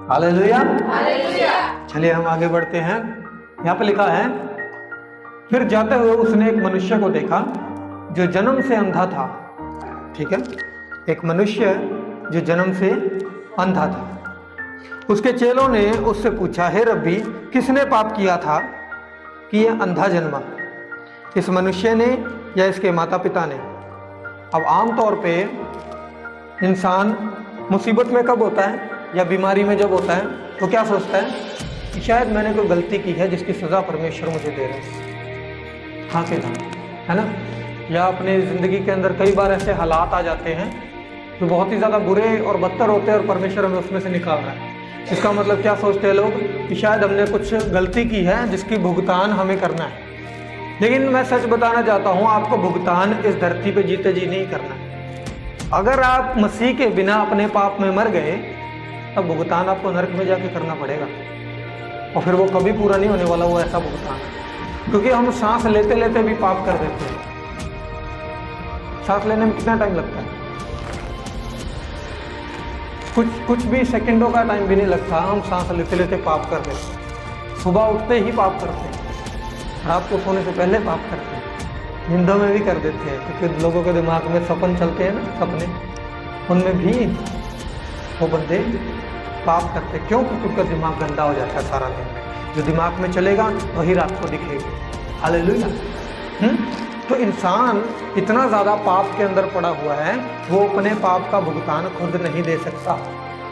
Hallelujah. चलिए हम आगे बढ़ते हैं। यहाँ पे लिखा है, फिर जाते हुए उसने एक मनुष्य को देखा जो जन्म से अंधा था। ठीक है, एक मनुष्य जो जन्म से अंधा था। उसके चेलों ने उससे पूछा, हे रब्बी, किसने पाप किया था कि यह अंधा जन्मा, इस मनुष्य ने या इसके माता पिता ने? अब आमतौर पे इंसान मुसीबत में कब होता है या बीमारी में जब होता है तो क्या सोचता है कि शायद मैंने कोई गलती की है जिसकी सज़ा परमेश्वर मुझे दे रहा है। हाँ कि ना, है ना? या अपने ज़िंदगी के अंदर कई बार ऐसे हालात आ जाते हैं जो बहुत ही ज़्यादा बुरे और बदतर होते हैं और परमेश्वर हमें उसमें से निकाल रहा है। इसका मतलब क्या सोचते हैं लोग कि शायद हमने कुछ गलती की है जिसकी भुगतान हमें करना है। लेकिन मैं सच बताना चाहता हूँ, आपको भुगतान इस धरती पे जीते जी नहीं करना है। अगर आप मसीह के बिना अपने पाप में मर गए तब भुगतान आपको नरक में जाके करना पड़ेगा, और फिर वो कभी पूरा नहीं होने वाला वो ऐसा भुगतान, क्योंकि हम सांस लेते लेते भी पाप कर देते हैं। सांस लेने में कितना टाइम लगता है? कुछ भी सेकंडों का टाइम भी नहीं लगता, हम सांस लेते लेते पाप कर देते हैं। सुबह उठते ही पाप करते हैं, रात को सोने से पहले पाप करते हैं, नींदों में भी कर देते हैं, क्योंकि लोगों के दिमाग में सपन चलते हैं ना, सपने, उनमें भी वो बंदे पाप करते हैं। क्यों? क्योंकि उनका दिमाग गंदा हो जाता है सारा दिन। जो दिमाग में चलेगा वही रात को दिखेगा। हालेलुया। तो इंसान इतना ज़्यादा पाप के अंदर पड़ा हुआ है, वो अपने पाप का भुगतान खुद नहीं दे सकता।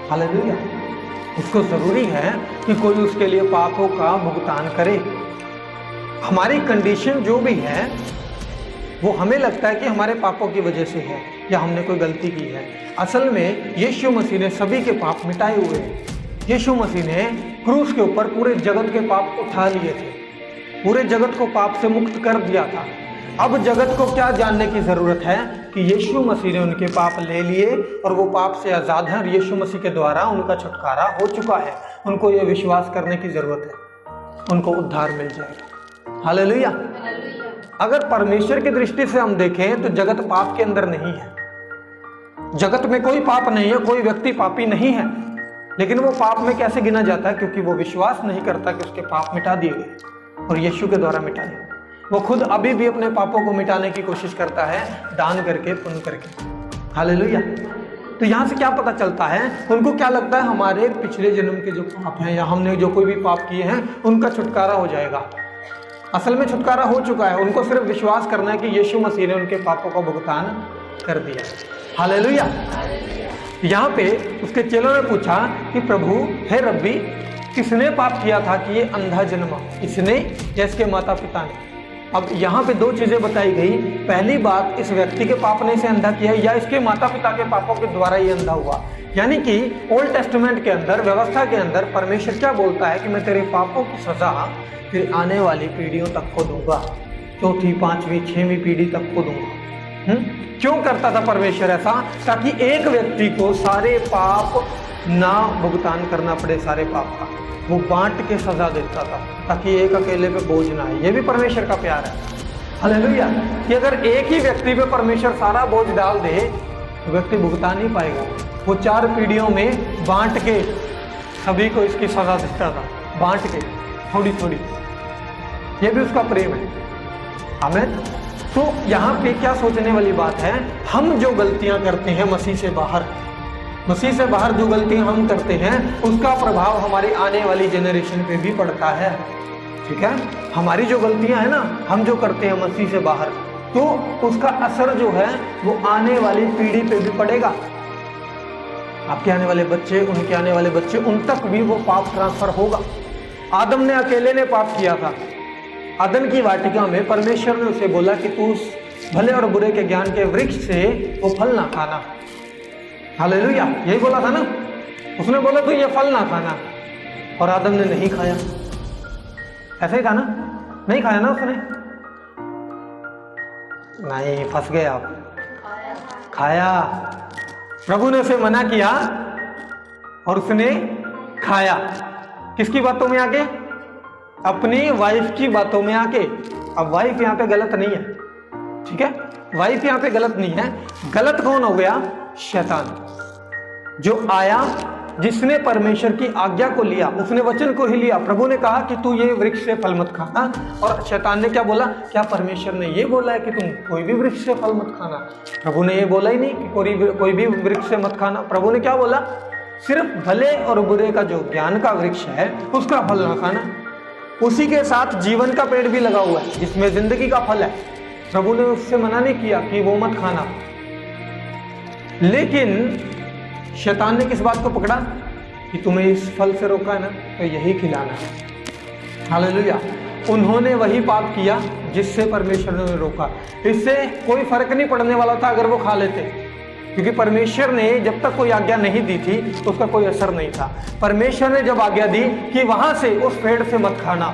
हालेलुया। उसको ज़रूरी है कि कोई उसके लिए पापों का भुगतान करे। हमारी कंडीशन जो भी है वो हमें लगता है कि हमारे पापों की वजह से है या हमने कोई गलती की है। असल में यीशु मसीह ने सभी के पाप मिटाए हुए हैं। यीशु मसीह ने क्रूस के ऊपर पूरे जगत के पाप उठा लिए थे, पूरे जगत को पाप से मुक्त कर दिया था। अब जगत को क्या जानने की ज़रूरत है कि यीशु मसीह ने उनके पाप ले लिए और वो पाप से आज़ाद हैं और यीशु मसीह के द्वारा उनका छुटकारा हो चुका है। उनको ये विश्वास करने की ज़रूरत है, उनको उद्धार मिल जाएगा। हालेलुया। अगर परमेश्वर की दृष्टि से हम देखें तो जगत पाप के अंदर नहीं है। जगत में कोई पाप नहीं है, कोई व्यक्ति पापी नहीं है, लेकिन वो पाप में कैसे गिना जाता है? क्योंकि वो विश्वास नहीं करता कि उसके पाप मिटा दिए गए और यीशु के द्वारा मिटा दिए। वो खुद अभी भी अपने पापों को मिटाने की कोशिश करता है, दान करके, पुण्य करके। हालेलुया। तो यहाँ से क्या पता चलता है? उनको क्या लगता है हमारे पिछले जन्म के जो पाप हैं या हमने जो कोई भी पाप किए हैं उनका छुटकारा हो जाएगा। असल में छुटकारा हो चुका है, उनको सिर्फ विश्वास करना है कि यीशु मसीह ने उनके पापों का भुगतान कर दिया। हालेलुया। यहाँ पे उसके चेलों ने पूछा कि प्रभु, हे रब्बी, किसने पाप किया था कि ये अंधा जन्मा, इसने या इसके माता पिता ने? अब यहाँ पे दो चीजें बताई गई। पहली बात, इस व्यक्ति के पाप ने इसे अंधा किया या इसके माता पिता के पापों के द्वारा ये अंधा हुआ। यानी कि ओल्ड टेस्टामेंट के अंदर, व्यवस्था के अंदर परमेश्वर क्या बोलता है कि मैं तेरे पापों की सजा फिर आने वाली पीढ़ियों तक को दूंगा, चौथी, पांचवी, छठवीं पीढ़ी तक को दूंगा। क्यों करता था परमेश्वर ऐसा? ताकि एक व्यक्ति को सारे पाप ना भुगतान करना पड़े, सारे पाप का वो बांट के सजा देता था ताकि एक अकेले पे बोझ ना आए। ये भी परमेश्वर का प्यार है। हालेलुया। कि अगर एक ही व्यक्ति पे परमेश्वर सारा बोझ डाल दे तो व्यक्ति भुगता नहीं पाएगा। वो 4 पीढ़ियों में बांट के सभी को इसकी सजा देता था, बांट के थोड़ी थोड़ी। ये भी उसका प्रेम है। आमीन। तो यहाँ पे क्या सोचने वाली बात है, हम जो गलतियां करते हैं मसीह से बाहर जो गलतियां हम करते हैं उसका प्रभाव हमारी आने वाली जनरेशन पे भी पड़ता है। ठीक है, हमारी जो गलतियां हैं ना, हम जो करते हैं मसीह से बाहर, तो उसका असर जो है वो आने वाली पीढ़ी पे भी पड़ेगा। आपके आने वाले बच्चे, उनके आने वाले बच्चे, उन तक भी वो पाप ट्रांसफर होगा। आदम ने अकेले ने पाप किया था। अदन की वाटिका में परमेश्वर ने उसे बोला कि तू उस भले और बुरे के ज्ञान के वृक्ष से वो फल ना खाना। हालेलुया। यही बोला था ना, उसने बोला तू ये फल ना खाना, और आदम ने नहीं खाया। ऐसा ही था ना? नहीं खाया ना उसने? नहीं, फंस गए आप। खाया। प्रभु ने उसे मना किया और उसने खाया। किसकी बातों में आके? अपनी वाइफ की बातों में आके। अब वाइफ यहाँ पे गलत नहीं है, ठीक है? वाइफ यहाँ पे गलत नहीं है। गलत कौन हो गया? शैतान, जो आया जिसने परमेश्वर की आज्ञा को लिया, उसने वचन को ही लिया। प्रभु ने कहा कि तू ये वृक्ष से फल मत खाना, और शैतान ने क्या बोला, क्या परमेश्वर ने ये बोला है कि तुम कोई भी वृक्ष से फल मत खाना? प्रभु ने ये बोला ही नहीं कि कोई भी वृक्ष से मत खाना। प्रभु ने क्या बोला, सिर्फ भले और बुरे का जो ज्ञान का वृक्ष है उसका फल ना खाना। उसी के साथ जीवन का पेड़ भी लगा हुआ है जिसमें जिंदगी का फल है। प्रभु ने उससे मना नहीं किया कि वो मत खाना, लेकिन शैतान ने किस बात को पकड़ा कि तुम्हें इस फल से रोका है ना, तो यही खिलाना है। हालेलुया। उन्होंने वही पाप किया जिससे परमेश्वर ने रोका। इससे कोई फर्क नहीं पड़ने वाला था अगर वो खा लेते, क्योंकि परमेश्वर ने जब तक कोई आज्ञा नहीं दी थी तो उसका कोई असर नहीं था। परमेश्वर ने जब आज्ञा दी कि वहां से उस पेड़ से मत खाना,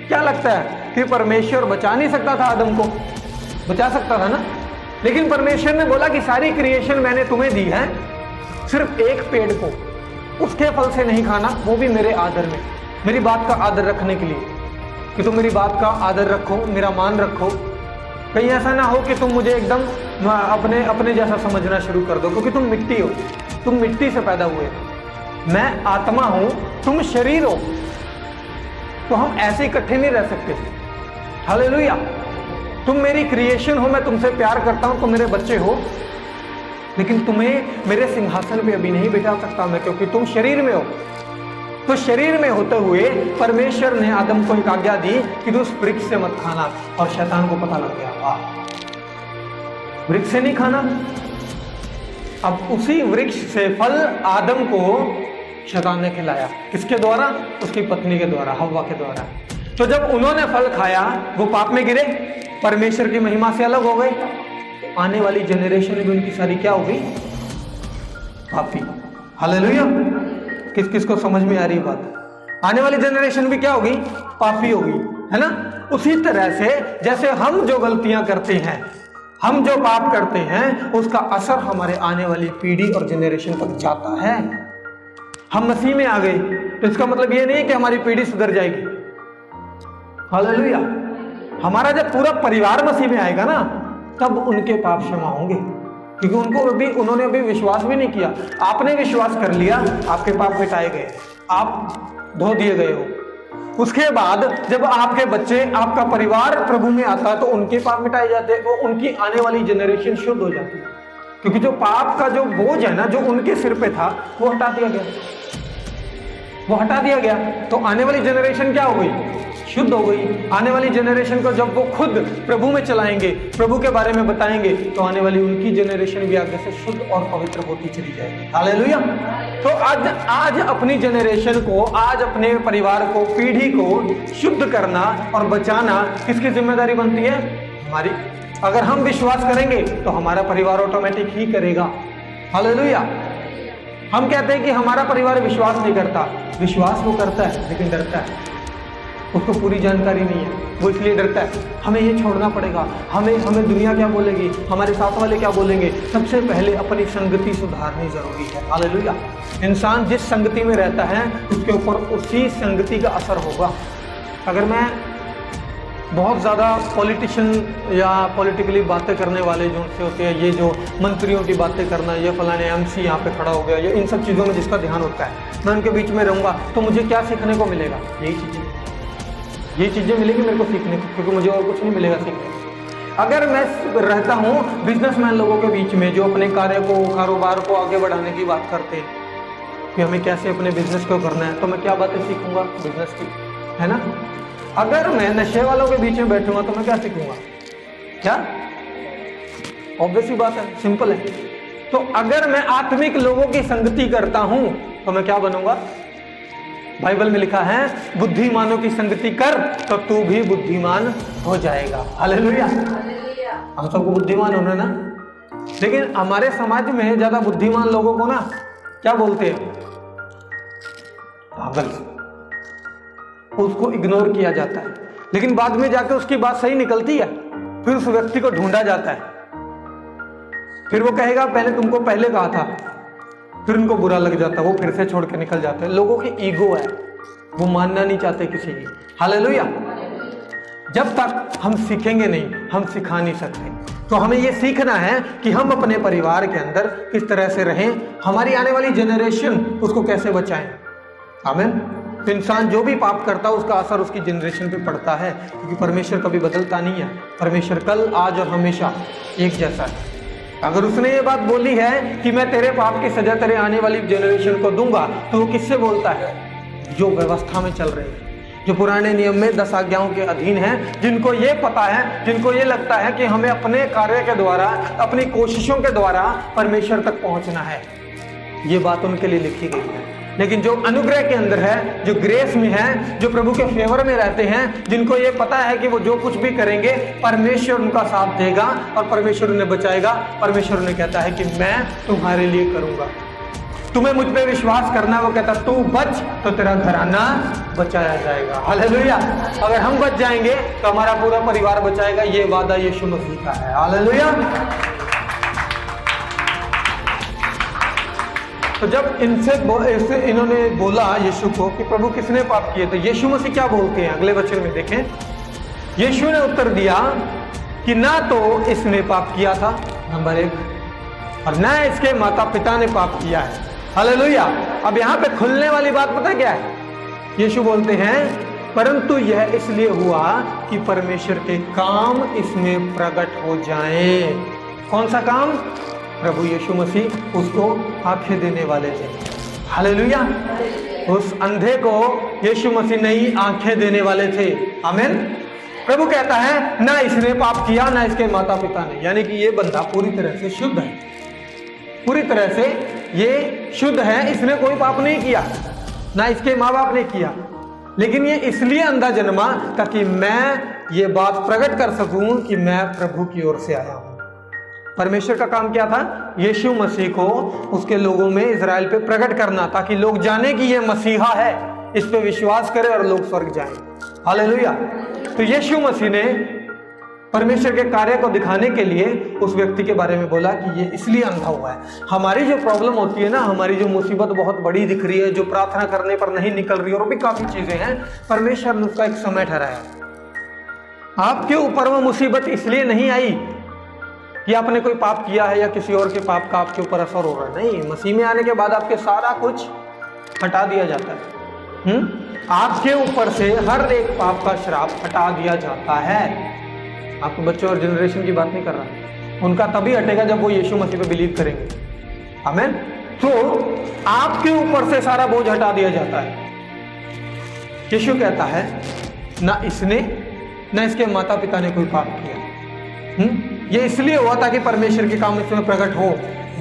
क्या लगता है कि परमेश्वर बचा नहीं सकता था? आदम को बचा सकता था ना, लेकिन परमेश्वर ने बोला कि सारी क्रिएशन मैंने तुम्हें दी है, सिर्फ एक पेड़ को, उसके फल से नहीं खाना, वो भी मेरे आदर में, मेरी बात का आदर रखने के लिए, कि तुम मेरी बात का आदर रखो, मेरा मान रखो। कहीं ऐसा ना हो कि तुम मुझे एकदम अपने जैसा समझना शुरू कर दो, क्योंकि तुम मिट्टी हो, तुम मिट्टी से पैदा हुए, मैं आत्मा हूं, तुम शरीर हो, तो हम ऐसे इकट्ठे नहीं रह सकते। हालेलुया। तुम मेरी क्रिएशन हो, मैं तुमसे प्यार करता हूं, तुम मेरे बच्चे हो, लेकिन तुम्हें मेरे सिंहासन पे अभी नहीं बिठा सकता मैं, क्योंकि तुम शरीर में हो। तो शरीर में होते हुए परमेश्वर ने आदम को एक आज्ञा दी कि तू उस वृक्ष से मत खाना, और शैतान को पता लग गया, वाह, वृक्ष से नहीं खाना। अब उसी वृक्ष से फल आदम को शैतान ने खिलाया, किसके द्वारा? उसकी पत्नी के द्वारा, हव्वा के द्वारा। तो जब उन्होंने फल खाया वो पाप में गिरे, परमेश्वर की महिमा से अलग हो गए। आने वाली जनरेशन भी उनकी सारी क्या होगी? पापी। हालेलुया। किस किस को समझ में आ रही बात? आने वाली जनरेशन भी क्या होगी? पापी होगी, है ना। उसी तरह से जैसे हम जो गलतियां करते हैं, हम जो पाप करते हैं, उसका असर हमारे आने वाली पीढ़ी और जनरेशन तक जाता है। हम मसीह में आ गए तो इसका मतलब ये नहीं कि हमारी पीढ़ी सुधर जाएगी। हालेलुया। हमारा जब पूरा परिवार मसीह में आएगा ना, तब उनके पाप क्षमा होंगे, क्योंकि उन्होंने अभी विश्वास भी नहीं किया। आपने विश्वास कर लिया, आपके पाप मिटाए गए, आप धो दिए गए हो। उसके बाद जब आपके बच्चे, आपका परिवार प्रभु में आता है तो उनके पाप मिटाए जाते हैं, वो उनकी आने वाली जनरेशन शुद्ध हो जाती है, क्योंकि जो पाप का जो बोझ है ना, जो उनके सिर पे था, वो हटा दिया गया, वो हटा दिया गया। तो आने वाली जनरेशन क्या हो गई? शुद्ध हो गई। आने वाली जनरेशन को जब वो खुद प्रभु में चलाएंगे, प्रभु के बारे में बताएंगे, तो आने वाली उनकी जनरेशन भी आगे से शुद्ध और पवित्र होती चली जाएगी। हालेलुया। तो आज अपनी जनरेशन को, आज अपने परिवार को, पीढ़ी को शुद्ध करना और बचाना किसकी जिम्मेदारी बनती है? हमारी। अगर हम विश्वास करेंगे तो हमारा परिवार ऑटोमेटिक ही करेगा। हालेलुया। हम कहते हैं कि हमारा परिवार विश्वास नहीं करता, विश्वास वो करता है लेकिन डरता है, उसको पूरी जानकारी नहीं है, वो इसलिए डरता है। हमें ये छोड़ना पड़ेगा, हमें दुनिया क्या बोलेगी, हमारे साथ वाले क्या बोलेंगे। सबसे पहले अपनी संगति सुधारनी जरूरी है। हालेलुया। इंसान जिस संगति में रहता है उसके ऊपर उसी संगति का असर होगा। अगर मैं बहुत ज़्यादा पॉलिटिशियन या पॉलिटिकली बातें करने वाले जो से होते हैं, ये जो मंत्रियों की बातें करना, ये फलाने MC यहाँ पे खड़ा हो गया, ये इन सब चीज़ों में जिसका ध्यान होता है, मैं उनके बीच में रहूँगा तो मुझे क्या सीखने को मिलेगा? यही चीज़ें मिलेगी मेरे को सीखने को, क्योंकि मुझे और कुछ नहीं मिलेगा सीखने को। अगर मैं रहता हूँ बिजनेसमैन लोगों के बीच में जो अपने कार्य को, कारोबार को आगे बढ़ाने की बात करते हैं कि हमें कैसे अपने बिजनेस को करना है, तो मैं क्या बातें सीखूंगा बिजनेस की, है ना। अगर मैं नशे वालों के बीच में बैठूंगा तो मैं क्या सीखूंगा? क्या? ऑब्वियस ही बात है, सिंपल है। तो अगर मैं आत्मिक लोगों की संगति करता हूं तो मैं क्या बनूंगा? बाइबल में लिखा है, बुद्धिमानों की संगति कर तो तू भी बुद्धिमान हो जाएगा। हालेलुया। हम सबको बुद्धिमान होना ना, लेकिन हमारे समाज में ज्यादा बुद्धिमान लोगों को ना क्या बोलते हैं? पागल। उसको इग्नोर किया जाता है, लेकिन बाद में जाकर उसकी बात सही निकलती है, फिर उस व्यक्ति को ढूंढा जाता है, फिर वो कहेगा पहले तुमको पहले कहा था, फिर उनको बुरा लग जाता है, वो फिर से छोड़ के निकल जाते हैं। लोगों की ईगो है, वो मानना नहीं चाहते किसी की। हालेलुया। जब तक हम सीखेंगे नहीं, हम सिखा नहीं सकते। तो हमें ये सीखना है कि हम अपने परिवार के अंदर किस तरह से रहें, हमारी आने वाली जनरेशन उसको कैसे बचाएं। आमीन। तो इंसान जो भी पाप करता है उसका असर उसकी जनरेशन पे पड़ता है, क्योंकि परमेश्वर कभी बदलता नहीं है। परमेश्वर कल, आज और हमेशा एक जैसा है। अगर उसने ये बात बोली है कि मैं तेरे पाप की सजा तेरे आने वाली जनरेशन को दूंगा, तो वो किससे बोलता है? जो व्यवस्था में चल रहे हैं, जो पुराने नियम में 10 आज्ञाओं के अधीन हैं, जिनको ये पता है, जिनको ये लगता है कि हमें अपने कार्य के द्वारा, अपनी कोशिशों के द्वारा परमेश्वर तक पहुंचना है। ये बात उनके लिए लिखी गई है। लेकिन जो अनुग्रह के अंदर है, जो ग्रेस में है, जो प्रभु के फेवर में रहते हैं, जिनको ये पता है कि वो जो कुछ भी करेंगे परमेश्वर उनका साथ देगा और परमेश्वर उन्हें बचाएगा। परमेश्वर उन्हें कहता है कि मैं तुम्हारे लिए करूंगा, तुम्हें मुझ पे विश्वास करना। वो कहता तू बच तो तेरा घराना बचाया जाएगा। हालेलुया। अगर हम बच जाएंगे तो हमारा पूरा परिवार बचाएगा। ये वादा यीशु मसीह का है। हालेलुया। तो जब इन्होंने बोला यीशु को कि प्रभु किसने पाप किए, तो यीशु मसीह क्या बोलते हैं अगले वचन में देखें। यीशु ने उत्तर दिया कि ना तो इसने पाप किया था, नंबर 1, और ना इसके माता पिता ने पाप किया है। हालेलुया। अब यहां पे खुलने वाली बात पता क्या है? यीशु बोलते हैं परंतु यह इसलिए हुआ कि परमेश्वर के काम इसमें प्रकट हो जाएं। कौन सा काम? प्रभु यीशु मसीह उसको आंखें देने वाले थे। हालेलुया। उस अंधे को यीशु मसीह नई आंखें देने वाले थे। आमीन। प्रभु कहता है ना इसने पाप किया ना इसके माता पिता ने, यानी कि ये बंदा पूरी तरह से शुद्ध है, पूरी तरह से ये शुद्ध है, इसने कोई पाप नहीं किया, ना इसके माँ बाप ने किया। लेकिन ये इसलिए अंधा जन्मा ताकि मैं ये बात प्रकट कर सकूं कि मैं प्रभु की ओर से आया हूं। परमेश्वर का काम क्या था? यीशु मसीह को उसके लोगों में, इजराइल पे प्रकट करना, ताकि लोग जाने कि ये मसीहा है, इस पे विश्वास करें और लोग स्वर्ग जाएं। हालेलुया। तो यीशु मसीह ने परमेश्वर के कार्य को दिखाने के लिए उस व्यक्ति के बारे में बोला कि ये इसलिए अंधा हुआ है। हमारी जो प्रॉब्लम होती है ना, हमारी जो मुसीबत बहुत बड़ी दिख रही है, जो प्रार्थना करने पर नहीं निकल रही, और भी काफी चीजें हैं, परमेश्वर ने उसका एक समय ठहराया। आपके ऊपर वो मुसीबत इसलिए नहीं आई कि आपने कोई पाप किया है या किसी और के पाप का आपके ऊपर असर हो रहा है। नहीं, मसीह में आने के बाद आपके सारा कुछ हटा दिया जाता है। आपके ऊपर से हर एक पाप का श्राप हटा दिया जाता है। आपके बच्चों और जनरेशन की बात नहीं कर रहा, उनका तभी हटेगा जब वो यीशु मसीह पे बिलीव करेंगे। आमीन। तो आपके ऊपर से सारा बोझ हटा दिया जाता है। यीशु कहता है ना इसने ना इसके माता पिता ने कोई पाप किया। ये इसलिए हुआ ताकि परमेश्वर के काम इसमें प्रकट हो।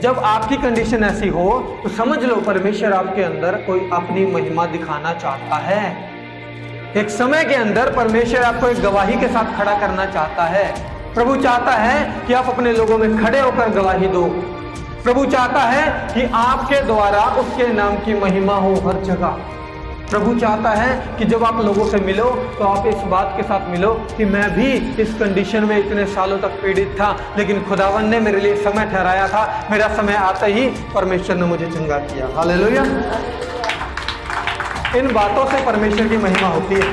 जब आपकी कंडीशन ऐसी हो तो समझ लो परमेश्वर आपके अंदर कोई अपनी महिमा दिखाना चाहता है। एक समय के अंदर परमेश्वर आपको एक गवाही के साथ खड़ा करना चाहता है। प्रभु चाहता है कि आप अपने लोगों में खड़े होकर गवाही दो। प्रभु चाहता है कि आपके द्वारा उसके नाम की महिमा हो हर जगह। प्रभु चाहता है कि जब आप लोगों से मिलो तो आप इस बात के साथ मिलो कि मैं भी इस कंडीशन में इतने सालों तक पीड़ित था, लेकिन खुदावन ने मेरे लिए समय ठहराया था, मेरा समय आते ही परमेश्वर ने मुझे चंगा किया। हालेलुया। इन बातों से परमेश्वर की महिमा होती है।